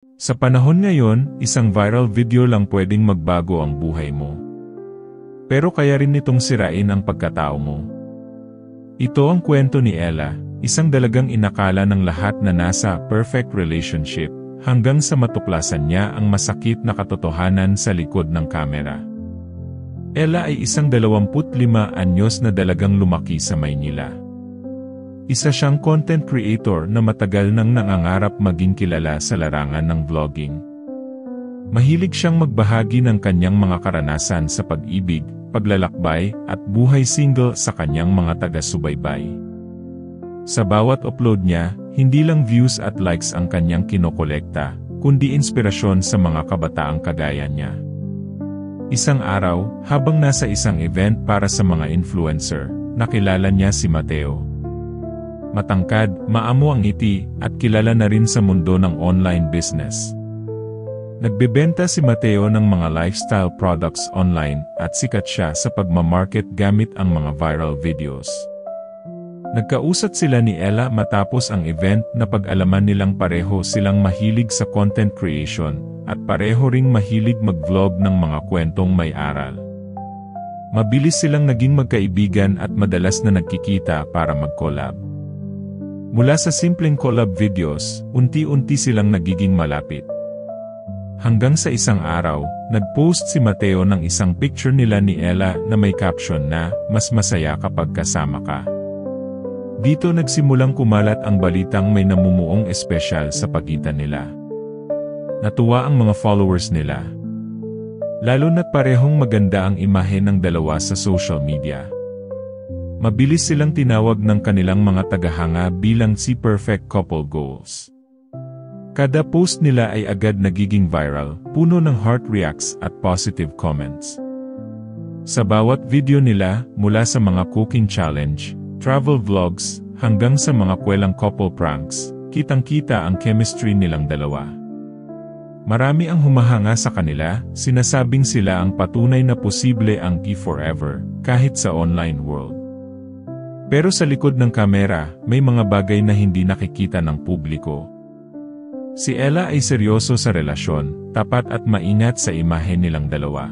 Sa panahon ngayon, isang viral video lang pwedeng magbago ang buhay mo. Pero kaya rin nitong sirain ang pagkatao mo. Ito ang kwento ni Ella, isang dalagang inakala ng lahat na nasa perfect relationship, hanggang sa matuklasan niya ang masakit na katotohanan sa likod ng kamera. Ella ay isang 25 anyos na dalagang lumaki sa Maynila. Isa siyang content creator na matagal nang nangangarap maging kilala sa larangan ng vlogging. Mahilig siyang magbahagi ng kanyang mga karanasan sa pag-ibig, paglalakbay, at buhay single sa kanyang mga taga-subaybay. Sa bawat upload niya, hindi lang views at likes ang kanyang kinokolekta, kundi inspirasyon sa mga kabataang kagaya niya. Isang araw, habang nasa isang event para sa mga influencer, nakilala niya si Mateo. Matangkad, maamo ang ngiti, at kilala na rin sa mundo ng online business. Nagbebenta si Mateo ng mga lifestyle products online at sikat siya sa pagmamarket gamit ang mga viral videos. Nagkausap sila ni Ella matapos ang event na pag-alaman nilang pareho silang mahilig sa content creation at pareho ring mahilig mag-vlog ng mga kwentong may aral. Mabilis silang naging magkaibigan at madalas na nagkikita para mag-collab. Mula sa simpleng collab videos, unti-unti silang nagiging malapit. Hanggang sa isang araw, nag-post si Mateo ng isang picture nila ni Ella na may caption na, "Mas masaya kapag kasama ka." Dito nagsimulang kumalat ang balitang may namumuong espesyal sa pagitan nila. Natuwa ang mga followers nila. Lalo na't parehong maganda ang imahe ng dalawa sa social media. Mabilis silang tinawag ng kanilang mga tagahanga bilang si Perfect Couple Goals. Kada post nila ay agad nagiging viral, puno ng heart reacts at positive comments. Sa bawat video nila, mula sa mga cooking challenge, travel vlogs, hanggang sa mga kwelang couple pranks, kitang-kita ang chemistry nilang dalawa. Marami ang humahanga sa kanila, sinasabing sila ang patunay na posible ang forever, kahit sa online world. Pero sa likod ng kamera, may mga bagay na hindi nakikita ng publiko. Si Ella ay seryoso sa relasyon, tapat at maingat sa imahe nilang dalawa.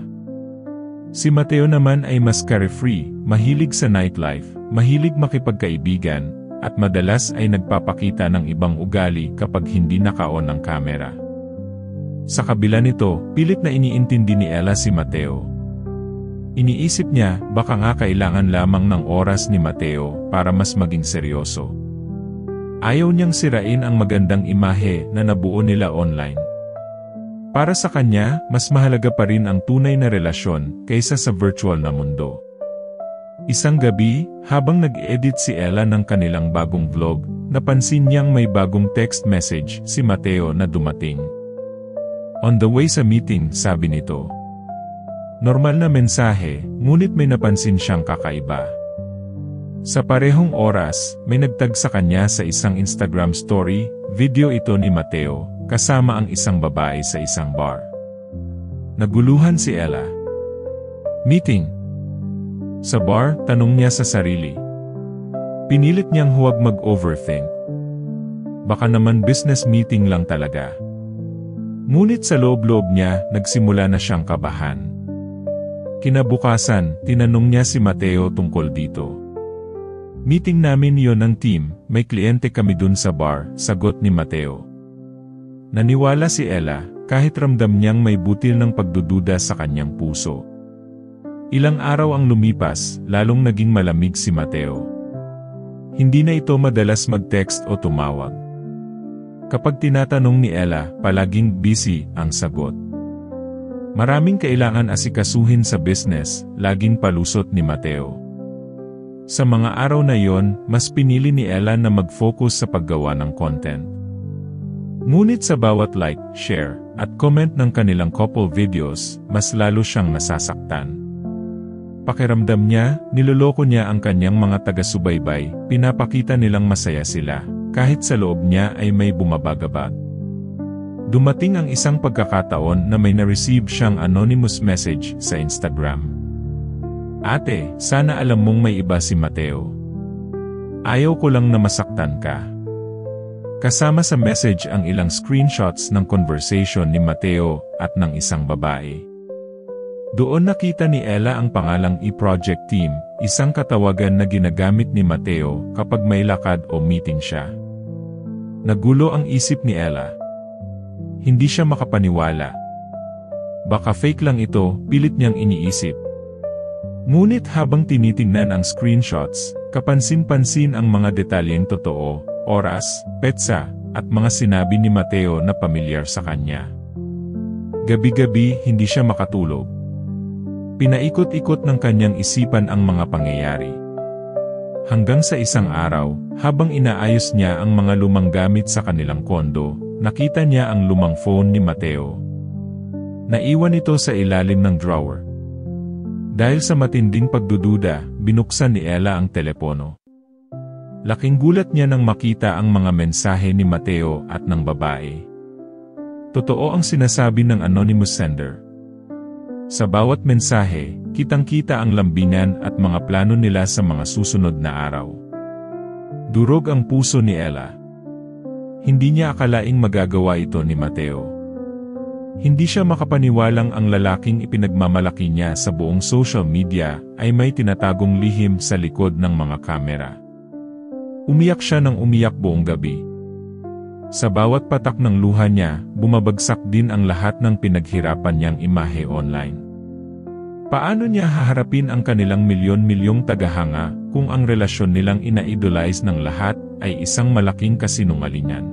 Si Mateo naman ay mas carefree, mahilig sa nightlife, mahilig makipagkaibigan, at madalas ay nagpapakita ng ibang ugali kapag hindi naka-on ang kamera. Sa kabila nito, pilit na iniintindi ni Ella si Mateo. Iniisip niya, baka nga kailangan lamang ng oras ni Mateo para mas maging seryoso. Ayaw niyang sirain ang magandang imahe na nabuo nila online. Para sa kanya, mas mahalaga pa rin ang tunay na relasyon kaysa sa virtual na mundo. Isang gabi, habang nag-edit si Ella ng kanilang bagong vlog, napansin niyang may bagong text message si Mateo na dumating. "On the way sa meeting," sabi nito. Normal na mensahe, ngunit may napansin siyang kakaiba. Sa parehong oras, may nagtag sa kanya sa isang Instagram story, video ito ni Mateo, kasama ang isang babae sa isang bar. Naguluhan si Ella. "Meeting?" Sa bar, tanong niya sa sarili. Pinilit niyang huwag mag-overthink. Baka naman business meeting lang talaga. Ngunit sa loob-loob niya, nagsimula na siyang kabahan. Kinabukasan, tinanong niya si Mateo tungkol dito. "Meeting namin yon ng team, may kliyente kami dun sa bar," sagot ni Mateo. Naniwala si Ella, kahit ramdam niyang may butil ng pagdududa sa kanyang puso. Ilang araw ang lumipas, lalong naging malamig si Mateo. Hindi na ito madalas mag-text o tumawag. Kapag tinatanong ni Ella, palaging busy ang sagot. Maraming kailangan asikasuhin sa business, laging palusot ni Mateo. Sa mga araw na yon, mas pinili ni Ella na mag-focus sa paggawa ng content. Ngunit sa bawat like, share, at comment ng kanilang couple videos, mas lalo siyang nasasaktan. Pakiramdam niya, niloloko niya ang kanyang mga taga-subaybay, pinapakita nilang masaya sila, kahit sa loob niya ay may bumabagabag. Dumating ang isang pagkakataon na may na-receive siyang anonymous message sa Instagram. "Ate, sana alam mong may iba si Mateo. Ayaw ko lang na masaktan ka." Kasama sa message ang ilang screenshots ng conversation ni Mateo at ng isang babae. Doon nakita ni Ella ang pangalang e-project team, isang katawagan na ginagamit ni Mateo kapag may lakad o meeting siya. Nagulo ang isip ni Ella. Hindi siya makapaniwala. Baka fake lang ito, pilit niyang iniisip. Ngunit habang tinitingnan ang screenshots, kapansin-pansin ang mga detalyeng totoo, oras, petsa, at mga sinabi ni Mateo na pamilyar sa kanya. Gabi-gabi hindi siya makatulog. Pinaikot-ikot ng kanyang isipan ang mga pangyayari. Hanggang sa isang araw, habang inaayos niya ang mga lumang gamit sa kanilang kondo, nakita niya ang lumang phone ni Mateo. Naiwan ito sa ilalim ng drawer. Dahil sa matinding pagdududa, binuksan ni Ella ang telepono. Laking gulat niya nang makita ang mga mensahe ni Mateo at ng babae. Totoo ang sinasabi ng anonymous sender. Sa bawat mensahe, kitang-kita ang lambingan at mga plano nila sa mga susunod na araw. Durog ang puso ni Ella. Hindi niya akalaing magagawa ito ni Mateo. Hindi siya makapaniwalang ang lalaking ipinagmamalaki niya sa buong social media ay may tinatagong lihim sa likod ng mga kamera. Umiyak siya ng umiyak buong gabi. Sa bawat patak ng luha niya, bumabagsak din ang lahat ng pinaghirapan niyang imahe online. Paano niya haharapin ang kanilang milyon-milyong tagahanga kung ang relasyon nilang ina-idolize ng lahat ay isang malaking kasinungalingan?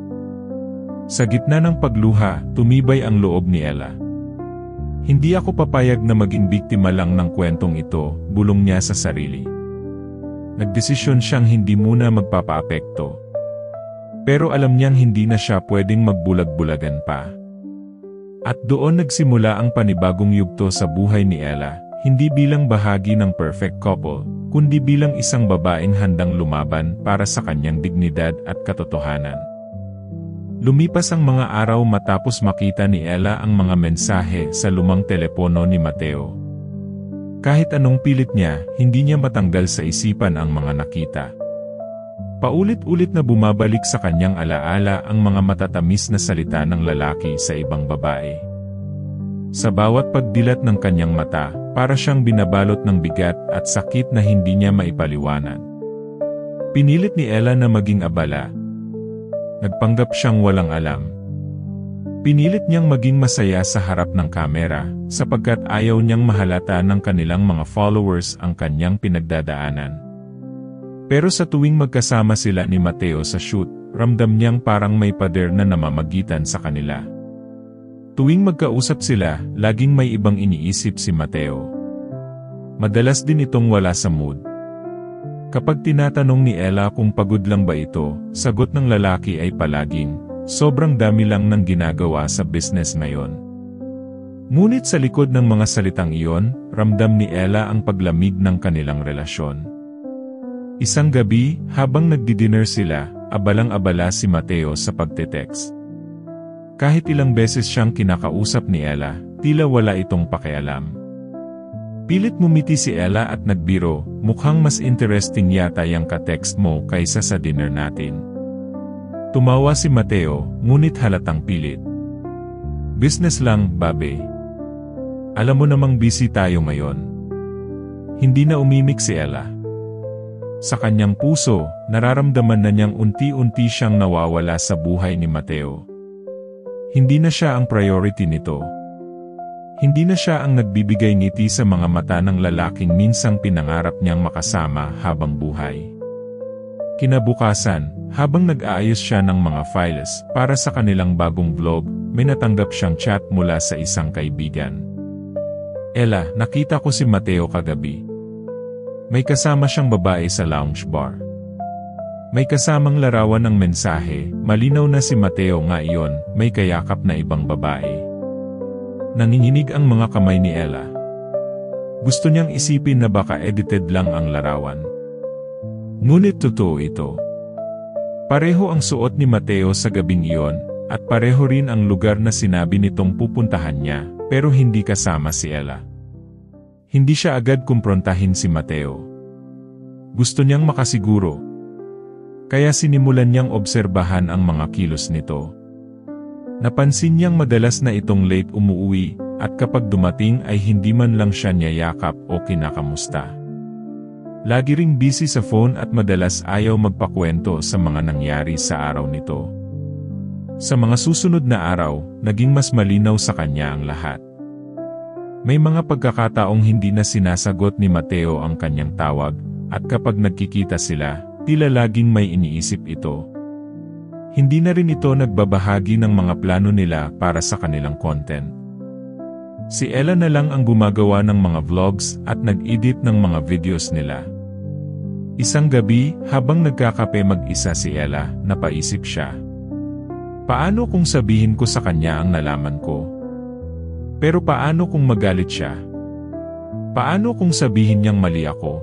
Sa gitna ng pagluha, tumibay ang loob ni Ella. Hindi ako papayag na maging biktima lang ng kwentong ito, bulong niya sa sarili. Nagdesisyon siyang hindi muna magpapaapekto. Pero alam niyang hindi na siya pwedeng magbulag-bulagan pa. At doon nagsimula ang panibagong yugto sa buhay ni Ella, hindi bilang bahagi ng perfect couple, kundi bilang isang babaeng handang lumaban para sa kanyang dignidad at katotohanan. Lumipas ang mga araw matapos makita ni Ella ang mga mensahe sa lumang telepono ni Mateo. Kahit anong pilit niya, hindi niya matanggal sa isipan ang mga nakita. Paulit-ulit na bumabalik sa kanyang alaala ang mga matatamis na salita ng lalaki sa ibang babae. Sa bawat pagdilat ng kanyang mata, para siyang binabalot ng bigat at sakit na hindi niya maipaliwanag. Pinilit ni Ella na maging abala. Nagpanggap siyang walang alam. Pinilit niyang maging masaya sa harap ng kamera, sapagkat ayaw niyang mahalata ng kanilang mga followers ang kanyang pinagdadaanan. Pero sa tuwing magkasama sila ni Mateo sa shoot, ramdam niyang parang may pader na namamagitan sa kanila. Tuwing magkausap sila, laging may ibang iniisip si Mateo. Madalas din itong wala sa mood. Kapag tinatanong ni Ella kung pagod lang ba ito, sagot ng lalaki ay palaging, sobrang dami lang ng ginagawa sa business ngayon. Ngunit sa likod ng mga salitang iyon, ramdam ni Ella ang paglamig ng kanilang relasyon. Isang gabi, habang nagdi-dinner sila, abalang-abala si Mateo sa pagte-text. Kahit ilang beses siyang kinakausap ni Ella, tila wala itong pakialam. Pilit mumiti si Ella at nagbiro, mukhang mas interesting yata yung ka-text mo kaysa sa dinner natin. Tumawa si Mateo, ngunit halatang pilit. Business lang, babe. Alam mo namang busy tayo ngayon. Hindi na umimik si Ella. Sa kanyang puso, nararamdaman na niyang unti-unti siyang nawawala sa buhay ni Mateo. Hindi na siya ang priority nito. Hindi na siya ang nagbibigay ngiti sa mga mata ng lalaking minsang pinangarap niyang makasama habang buhay. Kinabukasan, habang nag-aayos siya ng mga files para sa kanilang bagong vlog, may natanggap siyang chat mula sa isang kaibigan. Ella, nakita ko si Mateo kagabi. May kasama siyang babae sa lounge bar. May kasamang larawan ng mensahe, malinaw na si Mateo nga iyon, may kayakap na ibang babae. Nanginginig ang mga kamay ni Ella. Gusto niyang isipin na baka edited lang ang larawan. Ngunit totoo ito. Pareho ang suot ni Mateo sa gabing iyon, at pareho rin ang lugar na sinabi nitong pupuntahan niya, pero hindi kasama si Ella. Hindi siya agad kumprontahin si Mateo. Gusto niyang makasiguro. Kaya sinimulan niyang obserbahan ang mga kilos nito. Napansin niyang madalas na itong late umuuwi, at kapag dumating ay hindi man lang siya niyayakap o kinakamusta. Lagi ring busy sa phone at madalas ayaw magpakwento sa mga nangyari sa araw nito. Sa mga susunod na araw, naging mas malinaw sa kanya ang lahat. May mga pagkakataong hindi na sinasagot ni Mateo ang kanyang tawag, at kapag nagkikita sila, tila laging may iniisip ito. Hindi na rin ito nagbabahagi ng mga plano nila para sa kanilang content. Si Ella na lang ang gumagawa ng mga vlogs at nag-edit ng mga videos nila. Isang gabi, habang nagkakape mag-isa si Ella, napaisip siya. Paano kung sabihin ko sa kanya ang nalaman ko? Pero paano kung magalit siya? Paano kung sabihin niyang mali ako?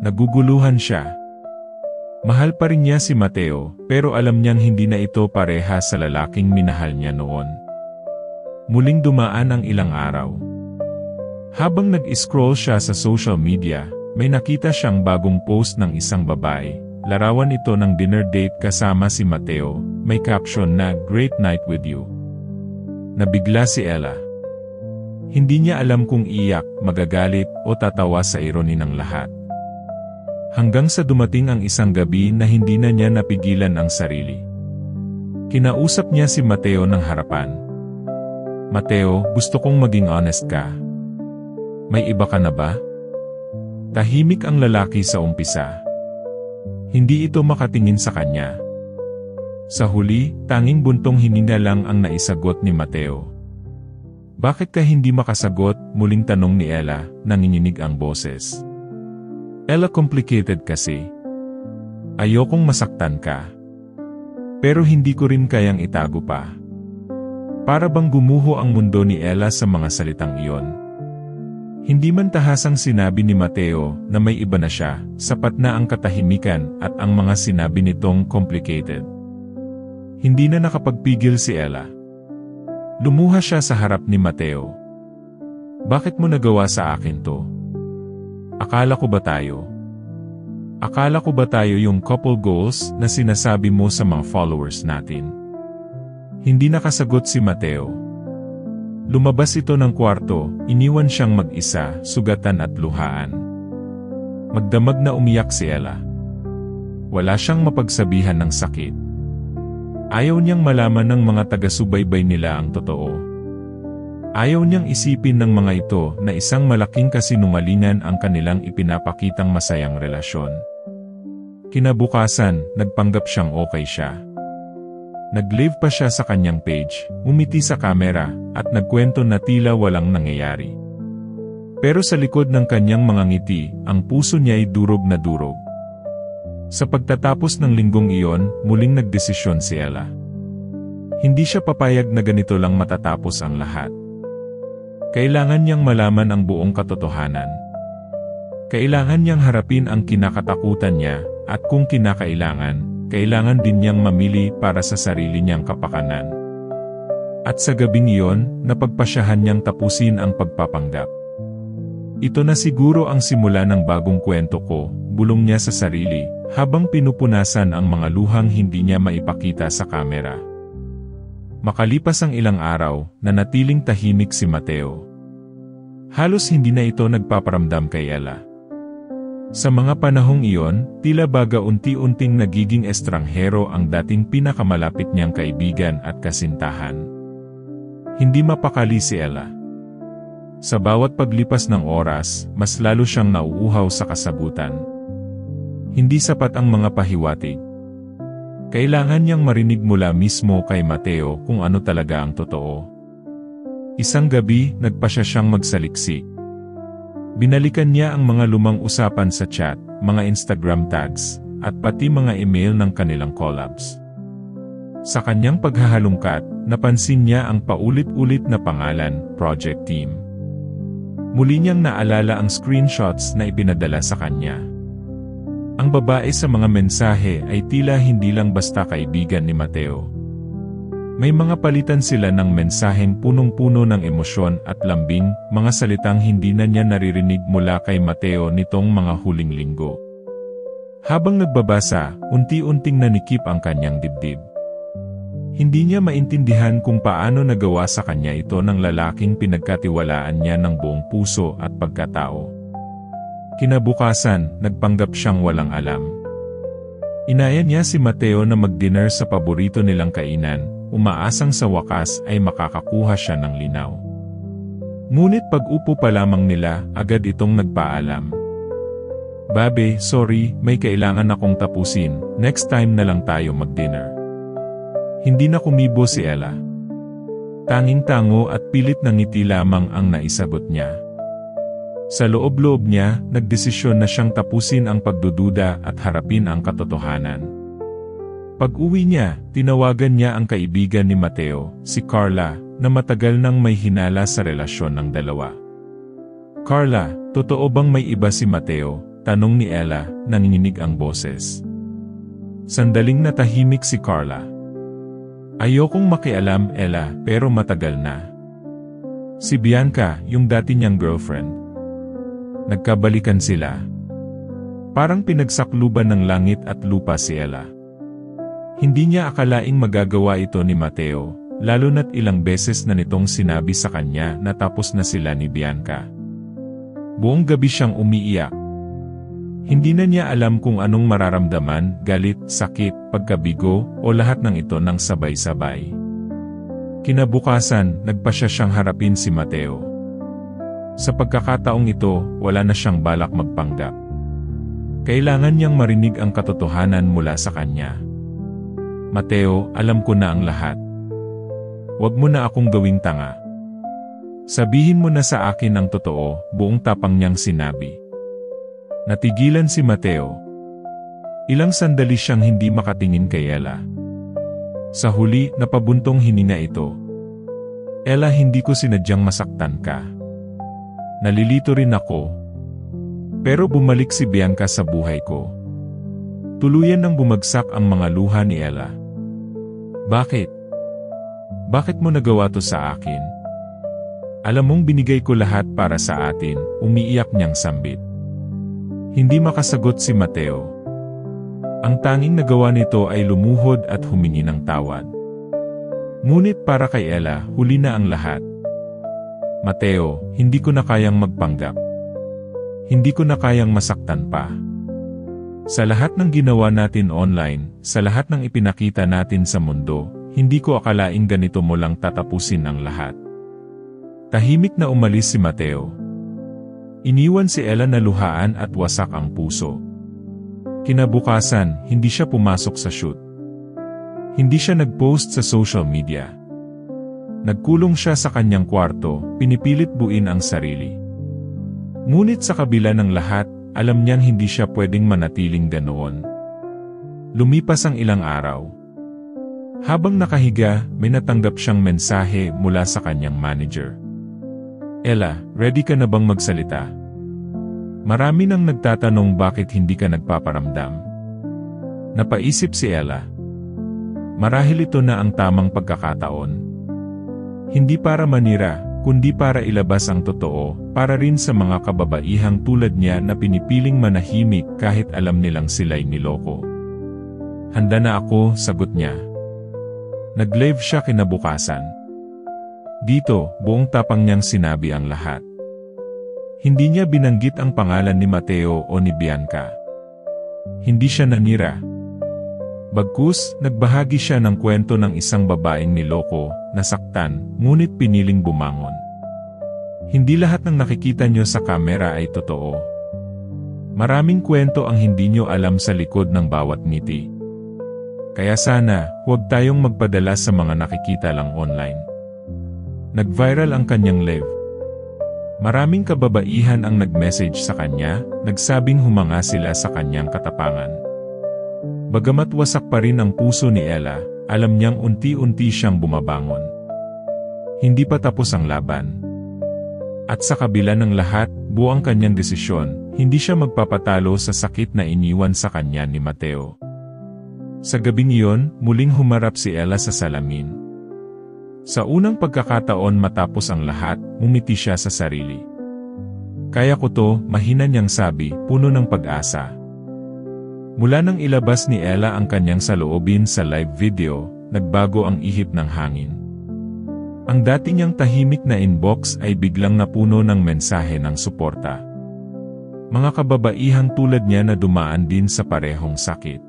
Naguguluhan siya. Mahal pa rin niya si Mateo, pero alam niyang hindi na ito pareha sa lalaking minahal niya noon. Muling dumaan ang ilang araw. Habang nag-scroll siya sa social media, may nakita siyang bagong post ng isang babae. Larawan ito ng dinner date kasama si Mateo, may caption na "Great night with you." Nabigla si Ella. Hindi niya alam kung iyak, magagalit, o tatawa sa ironi ng lahat. Hanggang sa dumating ang isang gabi na hindi na niya napigilan ang sarili. Kinausap niya si Mateo ng harapan. Mateo, gusto kong maging honest ka. May iba ka na ba? Tahimik ang lalaki sa umpisa. Hindi ito makatingin sa kanya. Sa huli, tanging buntong hininga lang ang naisagot ni Mateo. Bakit ka hindi makasagot? Muling tanong ni Ella, nanginginig ang boses. Ella, complicated kasi. Ayokong masaktan ka. Pero hindi ko rin kayang itago pa. Para bang gumuho ang mundo ni Ella sa mga salitang iyon. Hindi man tahasang sinabi ni Mateo na may iba na siya, sapat na ang katahimikan at ang mga sinabi nitong complicated. Hindi na nakapagpigil si Ella. Lumuha siya sa harap ni Mateo. Bakit mo nagawa sa akin to? Akala ko ba tayo? Akala ko ba tayo yung couple goals na sinasabi mo sa mga followers natin? Hindi nakasagot si Mateo. Lumabas ito ng kwarto, iniwan siyang mag-isa, sugatan at luhaan. Magdamag na umiyak si Ella. Wala siyang mapagsabihan ng sakit. Ayaw niyang malaman ng mga taga-subaybay nila ang totoo. Ayaw niyang isipin ng mga ito na isang malaking kasinungalingan ang kanilang ipinapakitang masayang relasyon. Kinabukasan, nagpanggap siyang okay siya. Nag-live pa siya sa kanyang page, umiti sa kamera, at nagkwento na tila walang nangyayari. Pero sa likod ng kanyang mga ngiti, ang puso niya ay durog na durog. Sa pagtatapos ng linggong iyon, muling nagdesisyon si Ella. Hindi siya papayag na ganito lang matatapos ang lahat. Kailangan niyang malaman ang buong katotohanan. Kailangan niyang harapin ang kinakatakutan niya, at kung kinakailangan, kailangan din niyang mamili para sa sarili niyang kapakanan. At sa gabing iyon, napagpasyahan niyang tapusin ang pagpapanggap. Ito na siguro ang simula ng bagong kwento ko, bulong niya sa sarili, habang pinupunasan ang mga luhang hindi niya maipakita sa kamera. Makalipas ang ilang araw, nanatiling tahimik si Mateo. Halos hindi na ito nagpaparamdam kay Ella. Sa mga panahong iyon, tila baga unti-unting nagiging estranghero ang dating pinakamalapit niyang kaibigan at kasintahan. Hindi mapakali si Ella. Sa bawat paglipas ng oras, mas lalo siyang nauuhaw sa kasagutan. Hindi sapat ang mga pahiwatig. Kailangan niyang marinig mula mismo kay Mateo kung ano talaga ang totoo. Isang gabi, nagpasya siyang magsaliksik. Binalikan niya ang mga lumang usapan sa chat, mga Instagram tags, at pati mga email ng kanilang collabs. Sa kanyang paghahalungkat, napansin niya ang paulit-ulit na pangalan, Project Team. Muli niyang naalala ang screenshots na ipinadala sa kanya. Ang babae sa mga mensahe ay tila hindi lang basta kaibigan ni Mateo. May mga palitan sila ng mensaheng punong-puno ng emosyon at lambing, mga salitang hindi na niya naririnig mula kay Mateo nitong mga huling linggo. Habang nagbabasa, unti-unting nanikip ang kanyang dibdib. Hindi niya maintindihan kung paano nagawa sa kanya ito ng lalaking pinagkatiwalaan niya ng buong puso at pagkatao. Kinabukasan, nagpanggap siyang walang alam. Inaya niya si Mateo na mag-dinner sa paborito nilang kainan, umaasang sa wakas ay makakakuha siya ng linaw. Ngunit pag-upo pa lamang nila, agad itong nagpaalam. "Babe, sorry, may kailangan akong tapusin, next time na lang tayo mag-dinner." Hindi na kumibo si Ella. Tanging-tango at pilit na ngiti lamang ang naisagot niya. Sa loob-loob niya, nagdesisyon na siyang tapusin ang pagdududa at harapin ang katotohanan. Pag-uwi niya, tinawagan niya ang kaibigan ni Mateo, si Carla, na matagal nang may hinala sa relasyon ng dalawa. "Carla, totoo bang may iba si Mateo?" tanong ni Ella, nanginginig ang boses. Sandaling natahimik si Carla. "Ayokong makialam, Ella, pero matagal na." Si Bianca, yung dati niyang girlfriend. Nagkabalikan sila. Parang pinagsakluban ng langit at lupa si Ella. Hindi niya akalaing magagawa ito ni Mateo, lalo na't ilang beses na nitong sinabi sa kanya na tapos na sila ni Bianca. Buong gabi siyang umiiyak. Hindi na niya alam kung anong mararamdaman, galit, sakit, pagkabigo, o lahat ng ito ng sabay-sabay. Kinabukasan, nagpasya siyang harapin si Mateo. Sa pagkakataong ito, wala na siyang balak magpanggap. Kailangan niyang marinig ang katotohanan mula sa kanya. "Mateo, alam ko na ang lahat. Huwag mo na akong gawing tanga. Sabihin mo na sa akin ang totoo," buong tapang niyang sinabi. Natigilan si Mateo. Ilang sandali siyang hindi makatingin kay Ella. Sa huli, napabuntong hininga ito. "Ella, hindi ko sinadyang masaktan ka. Nalilito rin ako. Pero bumalik si Bianca sa buhay ko." Tuluyan nang bumagsak ang mga luha ni Ella. "Bakit? Bakit mo nagawa to sa akin? Alam mong binigay ko lahat para sa atin," umiiyak niyang sambit. Hindi makasagot si Mateo. Ang tanging nagawa nito ay lumuhod at humingi ng tawad. Ngunit para kay Ella, huli na ang lahat. "Mateo, hindi ko na kayang magpanggap. Hindi ko na kayang masaktan pa. Sa lahat ng ginawa natin online, sa lahat ng ipinakita natin sa mundo, hindi ko akalaing ganito mo lang tatapusin ang lahat." Tahimik na umalis si Mateo. Iniwan si Ella na luhaan at wasak ang puso. Kinabukasan, hindi siya pumasok sa shoot. Hindi siya nag-post sa social media. Nagkulong siya sa kanyang kwarto, pinipilit buuin ang sarili. Ngunit sa kabila ng lahat, alam niyang hindi siya pwedeng manatiling ganoon. Lumipas ang ilang araw. Habang nakahiga, may natanggap siyang mensahe mula sa kanyang manager. "Ella, ready ka na bang magsalita? Marami nang nagtatanong bakit hindi ka nagpaparamdam." Napaisip si Ella. Marahil ito na ang tamang pagkakataon. Hindi para manira, kundi para ilabas ang totoo, para rin sa mga kababaihang tulad niya na pinipiling manahimik kahit alam nilang sila'y niloko. "Handa na ako," sagot niya. Nag-live siya kinabukasan. Dito, buong tapang niyang sinabi ang lahat. Hindi niya binanggit ang pangalan ni Mateo o ni Bianca. Hindi siya nanira. Bagkus, nagbahagi siya ng kwento ng isang babaeng niloko, nasaktan, ngunit piniling bumangon. Hindi lahat ng nakikita nyo sa kamera ay totoo. Maraming kwento ang hindi nyo alam sa likod ng bawat ngiti. Kaya sana, huwag tayong magpadala sa mga nakikita lang online. Nag-viral ang kanyang live. Maraming kababaihan ang nag-message sa kanya, nagsabing humanga sila sa kanyang katapangan. Bagamat wasak pa rin ang puso ni Ella, alam niyang unti-unti siyang bumabangon. Hindi pa tapos ang laban. At sa kabila ng lahat, buo ang kanyang desisyon, hindi siya magpapatalo sa sakit na iniwan sa kanya ni Mateo. Sa gabing iyon, muling humarap si Ella sa salamin. Sa unang pagkakataon matapos ang lahat, umiti siya sa sarili. "Kaya ko to," mahina niyang sabi, puno ng pag-asa. Mula nang ilabas ni Ella ang kanyang saloobin sa live video, nagbago ang ihip ng hangin. Ang dati niyang tahimik na inbox ay biglang napuno ng mensahe ng suporta. Mga kababaihang tulad niya na dumaan din sa parehong sakit.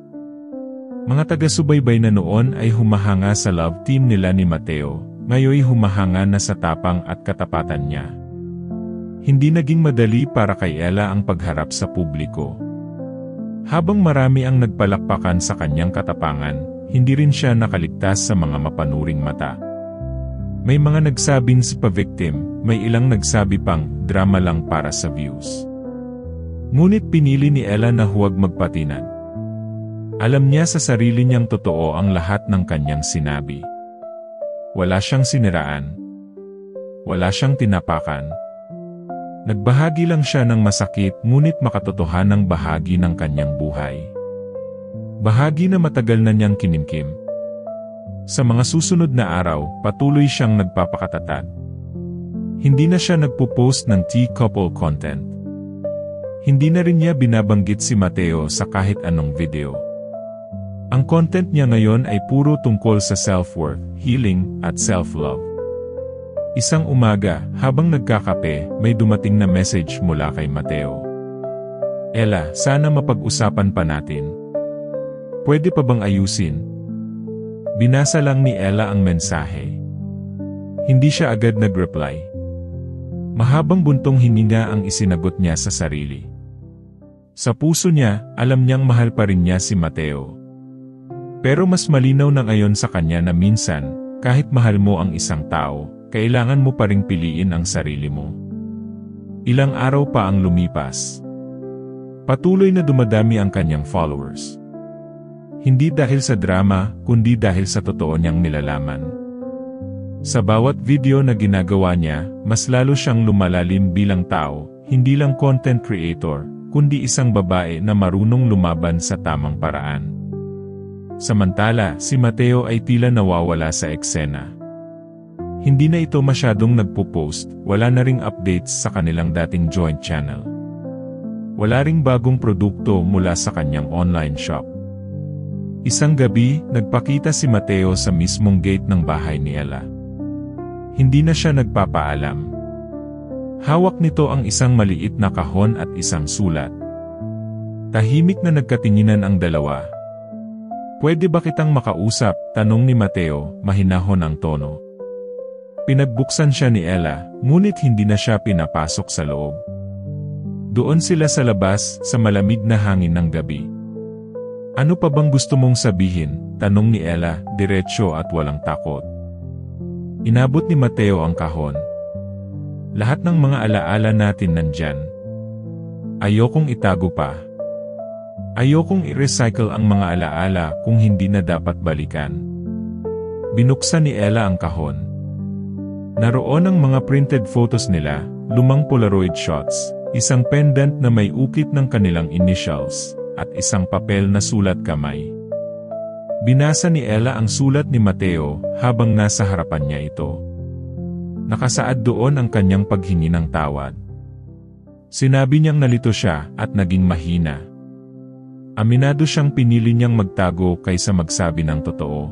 Mga taga-subaybay na noon ay humahanga sa love team nila ni Mateo, ngayoy humahanga na sa tapang at katapatan niya. Hindi naging madali para kay Ella ang pagharap sa publiko. Habang marami ang nagpalakpakan sa kanyang katapangan, hindi rin siya nakaligtas sa mga mapanuring mata. May mga nagsabing si pa-victim, may ilang nagsabi pang drama lang para sa views. Ngunit pinili ni Ella na huwag magpatinag. Alam niya sa sarili niyang totoo ang lahat ng kanyang sinabi. Wala siyang siniraan. Wala siyang tinapakan. Nagbahagi lang siya ng masakit ngunit makatotohanang bahagi ng kanyang buhay. Bahagi na matagal na niyang kinimkim. Sa mga susunod na araw, patuloy siyang nagpapakatatag. Hindi na siya nagpo-post ng tea-couple content. Hindi na rin niya binabanggit si Mateo sa kahit anong video. Ang content niya ngayon ay puro tungkol sa self-worth, healing, at self-love. Isang umaga, habang nagkakape, may dumating na message mula kay Mateo. Ella, sana mapag-usapan pa natin. Pwede pa bang ayusin? Binasa lang ni Ella ang mensahe. Hindi siya agad nag-reply. Mahabang buntong hininga ang isinagot niya sa sarili. Sa puso niya, alam niyang mahal pa rin niya si Mateo. Pero mas malinaw na ngayon sa kanya na minsan, kahit mahal mo ang isang tao, kailangan mo pa ring piliin ang sarili mo. Ilang araw pa ang lumipas. Patuloy na dumadami ang kanyang followers. Hindi dahil sa drama, kundi dahil sa totoo niyang nilalaman. Sa bawat video na ginagawa niya, mas lalo siyang lumalalim bilang tao, hindi lang content creator, kundi isang babae na marunong lumaban sa tamang paraan. Samantala, si Mateo ay tila nawawala sa eksena. Hindi na ito masyadong nagpo-post, wala na ring updates sa kanilang dating joint channel. Wala ring bagong produkto mula sa kanyang online shop. Isang gabi, nagpakita si Mateo sa mismong gate ng bahay ni Ella. Hindi na siya nagpapaalam. Hawak nito ang isang maliit na kahon at isang sulat. Tahimik na nagkatinginan ang dalawa. Pwede ba kitang makausap? Tanong ni Mateo, mahinahon ang tono. Pinagbuksan siya ni Ella, ngunit hindi na siya pinapasok sa loob. Doon sila sa labas, sa malamig na hangin ng gabi. Ano pa bang gusto mong sabihin? Tanong ni Ella, diretsyo at walang takot. Inabot ni Mateo ang kahon. Lahat ng mga alaala natin nandyan. Ayokong itago pa. Ayokong i-recycle ang mga alaala kung hindi na dapat balikan. Binuksan ni Ella ang kahon. Naroon ang mga printed photos nila, lumang Polaroid shots, isang pendant na may ukit ng kanilang initials, at isang papel na sulat kamay. Binasa ni Ella ang sulat ni Mateo habang nasa harapan niya ito. Nakasaad doon ang kanyang paghingi ng tawad. Sinabi niyang nalito siya at naging mahina. Aminado siyang pinili niyang magtago kaysa magsabi ng totoo.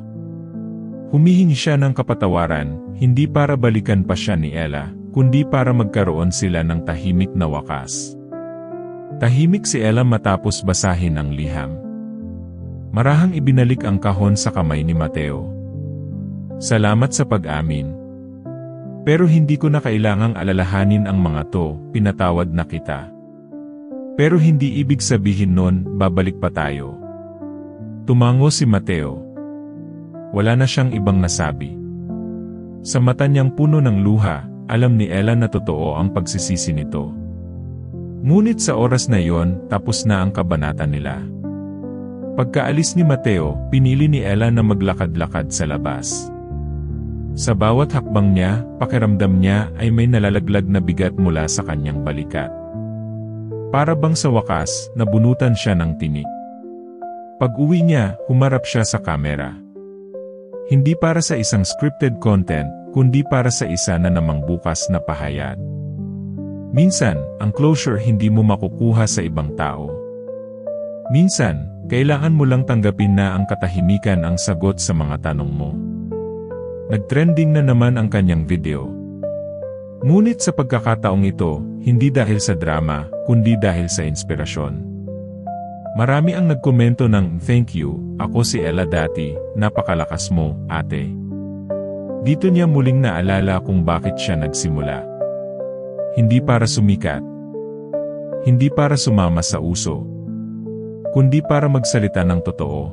Humihingi siya ng kapatawaran, hindi para balikan pa siya ni Ella, kundi para magkaroon sila ng tahimik na wakas. Tahimik si Ella matapos basahin ang liham. Marahang ibinalik ang kahon sa kamay ni Mateo. Salamat sa pag-amin. Pero hindi ko na kailangang alalahanin ang mga to, pinatawad na kita. Pero hindi ibig sabihin nun, babalik pa tayo. Tumango si Mateo. Wala na siyang ibang nasabi. Sa mata niyang puno ng luha, alam ni Ella na totoo ang pagsisisi nito. Ngunit sa oras na yon, tapos na ang kabanata nila. Pagkaalis ni Mateo, pinili ni Ella na maglakad-lakad sa labas. Sa bawat hakbang niya, pakiramdam niya ay may nalalaglag na bigat mula sa kanyang balikat. Para bang sa wakas, nabunutan siya ng tinik. Pag-uwi niya, humarap siya sa kamera. Hindi para sa isang scripted content, kundi para sa isa na namang bukas na pahayag. Minsan, ang closure hindi mo makukuha sa ibang tao. Minsan, kailangan mo lang tanggapin na ang katahimikan ang sagot sa mga tanong mo. Nag-trending na naman ang kanyang video. Ngunit sa pagkakataong ito, hindi dahil sa drama, kundi dahil sa inspirasyon. Marami ang nagkomento ng, "Thank you, ako si Ella dati, napakalakas mo, ate." Dito niya muling naalala kung bakit siya nagsimula. Hindi para sumikat. Hindi para sumama sa uso. Kundi para magsalita ng totoo.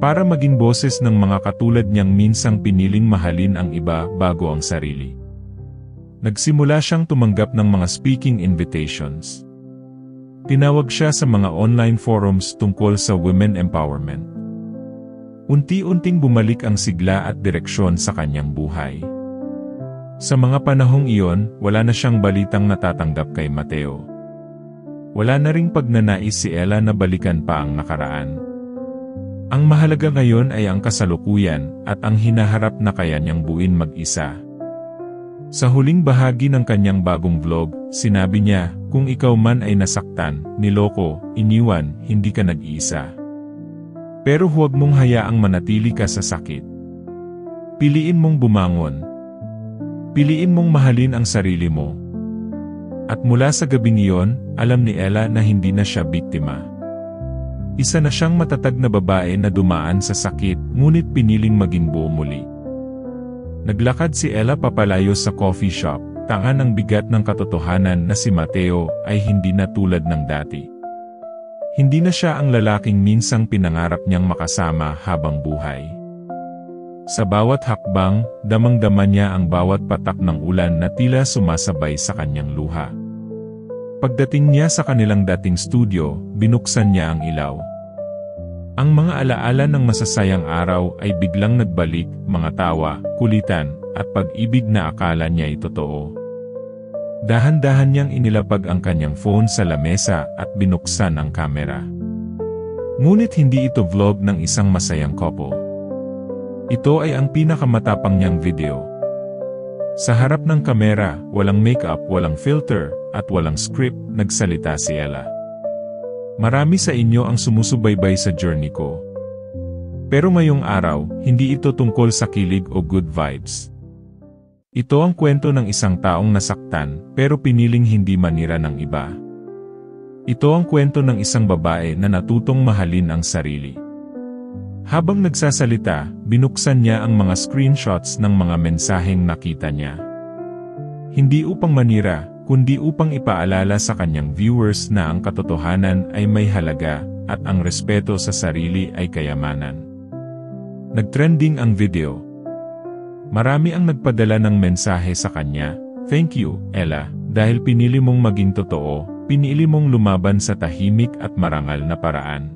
Para maging boses ng mga katulad niyang minsang piniling mahalin ang iba bago ang sarili. Nagsimula siyang tumanggap ng mga speaking invitations. Tinawag siya sa mga online forums tungkol sa women empowerment. Unti-unting bumalik ang sigla at direksyon sa kanyang buhay. Sa mga panahong iyon, wala na siyang balitang natatanggap kay Mateo. Wala na ring pagnanais si Ella na balikan pa ang nakaraan. Ang mahalaga ngayon ay ang kasalukuyan at ang hinaharap na kaya niyang buuin mag-isa. Sa huling bahagi ng kanyang bagong vlog, sinabi niya, "Kung ikaw man ay nasaktan, niloko, iniwan, hindi ka nag-iisa. Pero huwag mong hayaang manatili ka sa sakit. Piliin mong bumangon. Piliin mong mahalin ang sarili mo." At mula sa gabing iyon, alam ni Ella na hindi na siya biktima. Isa na siyang matatag na babae na dumaan sa sakit, ngunit piniling maging buo muli. Naglakad si Ella papalayo sa coffee shop, tangan ang bigat ng katotohanan na si Mateo ay hindi na tulad ng dati. Hindi na siya ang lalaking minsang pinangarap niyang makasama habang buhay. Sa bawat hakbang, damang-dama niya ang bawat patak ng ulan na tila sumasabay sa kanyang luha. Pagdating niya sa kanilang dating studio, binuksan niya ang ilaw. Ang mga alaala ng masasayang araw ay biglang nagbalik, mga tawa, kulitan, at pag-ibig na akala niya ay totoo. Dahan-dahan niyang inilapag ang kanyang phone sa lamesa at binuksan ang kamera. Ngunit hindi ito vlog ng isang masayang couple. Ito ay ang pinakamatapang niyang video. Sa harap ng kamera, walang makeup, walang filter, at walang script, nagsalita si Ella. "Marami sa inyo ang sumusubaybay sa journey ko. Pero ngayong araw, hindi ito tungkol sa kilig o good vibes. Ito ang kwento ng isang taong nasaktan, pero piniling hindi manira ng iba. Ito ang kwento ng isang babae na natutong mahalin ang sarili." Habang nagsasalita, binuksan niya ang mga screenshots ng mga mensaheng nakita niya. Hindi upang manira, kundi upang ipaalala sa kanyang viewers na ang katotohanan ay may halaga, at ang respeto sa sarili ay kayamanan. Nagtrending ang video. Marami ang nagpadala ng mensahe sa kanya, "Thank you, Ella, dahil pinili mong maging totoo, pinili mong lumaban sa tahimik at marangal na paraan."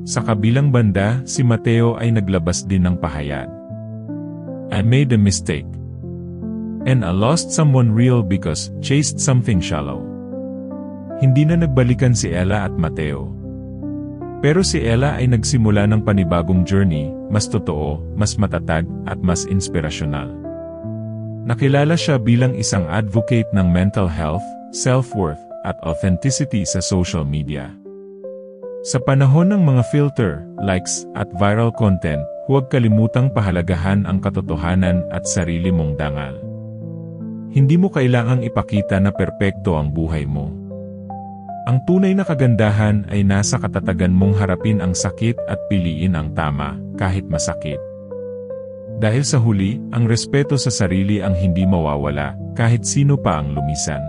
Sa kabilang banda, si Mateo ay naglabas din ng pahayag. "I made a mistake. And I lost someone real because chased something shallow." Hindi na nagbalikan si Ella at Mateo. Pero si Ella ay nagsimula ng panibagong journey, mas totoo, mas matatag, at mas inspirasyonal. Nakilala siya bilang isang advocate ng mental health, self-worth, at authenticity sa social media. Sa panahon ng mga filter, likes, at viral content, huwag kalimutang pahalagahan ang katotohanan at sarili mong dangal. Hindi mo kailangang ipakita na perpekto ang buhay mo. Ang tunay na kagandahan ay nasa katatagan mong harapin ang sakit at piliin ang tama, kahit masakit. Dahil sa huli, ang respeto sa sarili ang hindi mawawala, kahit sino pa ang lumisan.